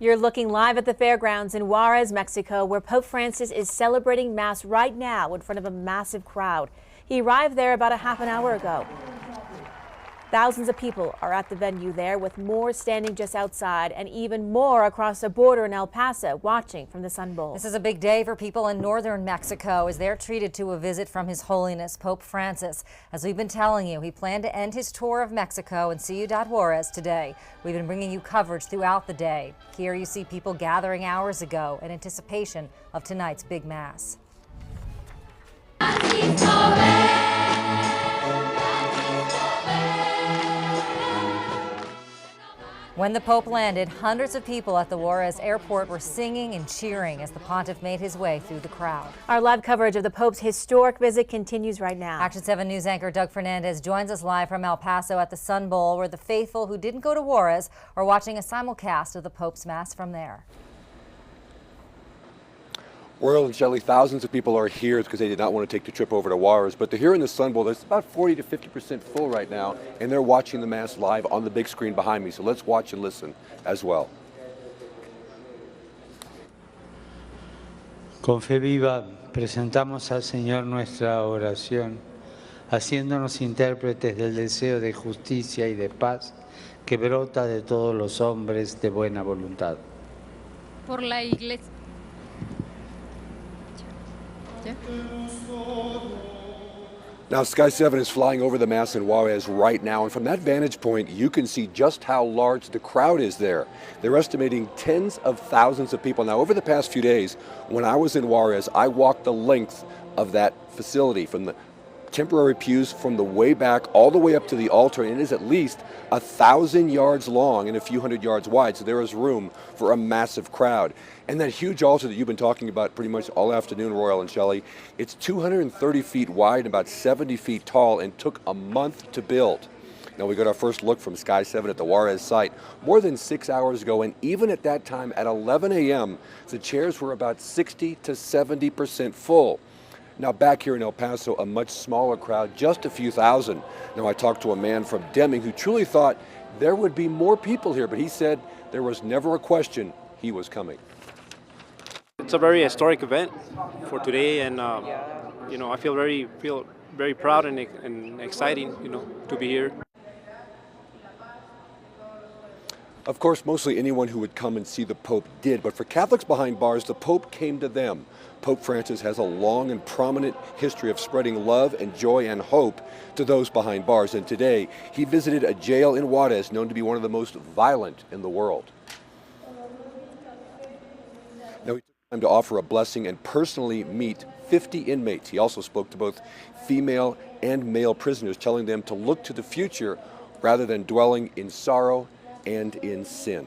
You're looking live at the fairgrounds in Juarez, Mexico, where Pope Francis is celebrating Mass right now in front of a massive crowd. He arrived there about a half an hour ago. Thousands of people are at the venue there, with more standing just outside and even more across the border in El Paso watching from the Sun Bowl. This is a big day for people in northern Mexico as they're treated to a visit from His Holiness Pope Francis. As we've been telling you, he planned to end his tour of Mexico in Ciudad Juarez today. We've been bringing you coverage throughout the day. Here you see people gathering hours ago in anticipation of tonight's big Mass. When the Pope landed, hundreds of people at the Juarez airport were singing and cheering as the pontiff made his way through the crowd. Our live coverage of the Pope's historic visit continues right now. Action 7 News anchor Doug Fernandez joins us live from El Paso at the Sun Bowl, where the faithful who didn't go to Juarez are watching a simulcast of the Pope's Mass from there. Royal and Shelley, thousands of people are here because they did not want to take the trip over to Juarez, but they're here in the Sun Bowl. It's about 40 to 50% full right now, and they're watching the Mass live on the big screen behind me. So let's watch and listen as well. Con fe viva presentamos al Señor nuestra oración, haciéndonos intérpretes del deseo de justicia y de paz que brota de todos los hombres de buena voluntad. Por la Iglesia. Now, Sky 7 is flying over the Mass in Juarez right now, and from that vantage point, you can see just how large the crowd is there. They're estimating tens of thousands of people. Now, over the past few days, when I was in Juarez, I walked the length of that facility, from the temporary pews from the way back all the way up to the altar, and it is at least 1,000 yards long and a few hundred yards wide, so there is room for a massive crowd. And that huge altar that you've been talking about pretty much all afternoon, Royal and Shelley, it's 230 feet wide and about 70 feet tall and took a month to build. Now, we got our first look from Sky 7 at the Juarez site more than 6 hours ago, and even at that time at 11 a.m., the chairs were about 60 to 70% full. Now, back here in El Paso, a much smaller crowd, just a few thousand. Now, I talked to a man from Deming who truly thought there would be more people here, but he said there was never a question he was coming. It's a very historic event for today, and I feel very proud and exciting, to be here. Of course, mostly anyone who would come and see the Pope did, but for Catholics behind bars, the Pope came to them. Pope Francis has a long and prominent history of spreading love and joy and hope to those behind bars, and today he visited a jail in Juarez known to be one of the most violent in the world. Now, he took time to offer a blessing and personally meet 50 inmates. He also spoke to both female and male prisoners, telling them to look to the future rather than dwelling in sorrow and in sin.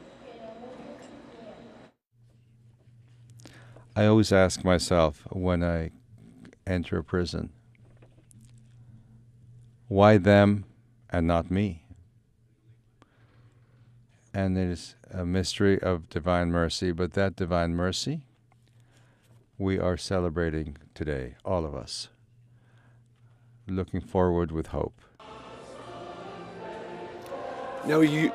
I always ask myself when I enter a prison, why them and not me? And it is a mystery of divine mercy, but that divine mercy we are celebrating today, all of us, looking forward with hope. Now, he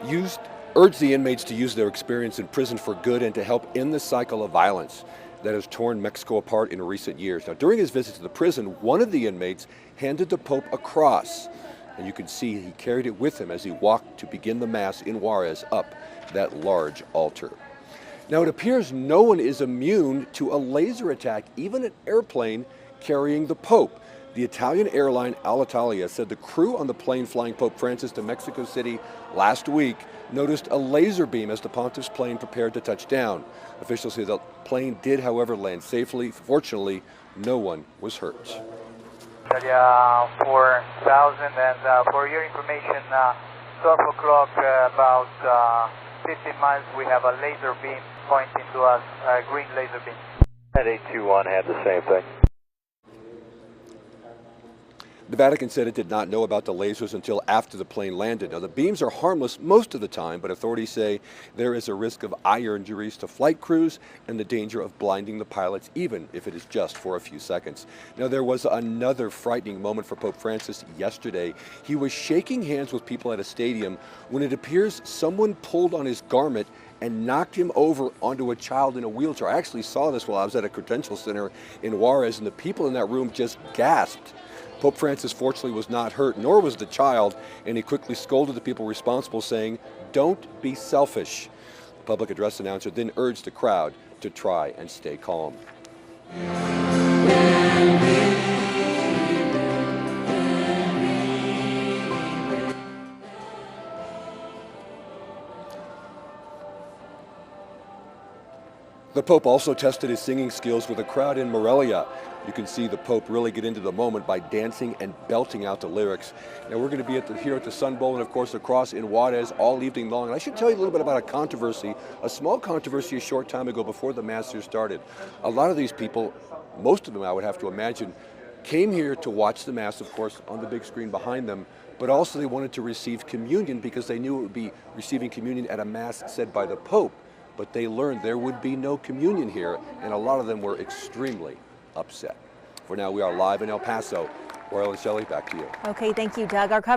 urged the inmates to use their experience in prison for good and to help end the cycle of violence that has torn Mexico apart in recent years. Now, during his visit to the prison, one of the inmates handed the Pope a cross, and you can see he carried it with him as he walked to begin the Mass in Juarez up that large altar. Now, it appears no one is immune to a laser attack, even an airplane carrying the Pope. The Italian airline Alitalia said the crew on the plane flying Pope Francis to Mexico City last week noticed a laser beam as the pontiff's plane prepared to touch down. Officials say the plane did, however, land safely. Fortunately, no one was hurt. Italia 4000, and for your information, 12 o'clock, about 15 miles, we have a laser beam pointing to us, a green laser beam. At 821 had the same thing. The Vatican said it did not know about the lasers until after the plane landed. Now, the beams are harmless most of the time, but authorities say there is a risk of eye injuries to flight crews and the danger of blinding the pilots, even if it is just for a few seconds. Now, there was another frightening moment for Pope Francis yesterday. He was shaking hands with people at a stadium when it appears someone pulled on his garment and knocked him over onto a child in a wheelchair. I actually saw this while I was at a credential center in Juarez, and the people in that room just gasped. Pope Francis fortunately was not hurt, nor was the child, and he quickly scolded the people responsible, saying, "Don't be selfish." The public address announcer then urged the crowd to try and stay calm. The Pope also tested his singing skills with a crowd in Morelia. You can see the Pope really get into the moment by dancing and belting out the lyrics. Now, we're going to be here at the Sun Bowl and, of course, across in Juarez all evening long. And I should tell you a little bit about a controversy, a small controversy a short time ago before the Mass here started. A lot of these people, most of them I would have to imagine, came here to watch the Mass, of course, on the big screen behind them, but also they wanted to receive communion because they knew it would be receiving communion at a Mass said by the Pope. But they learned there would be no communion here, and a lot of them were extremely upset. For now, we are live in El Paso. Royal and Shelley, back to you. Okay, thank you, Doug. Our coverage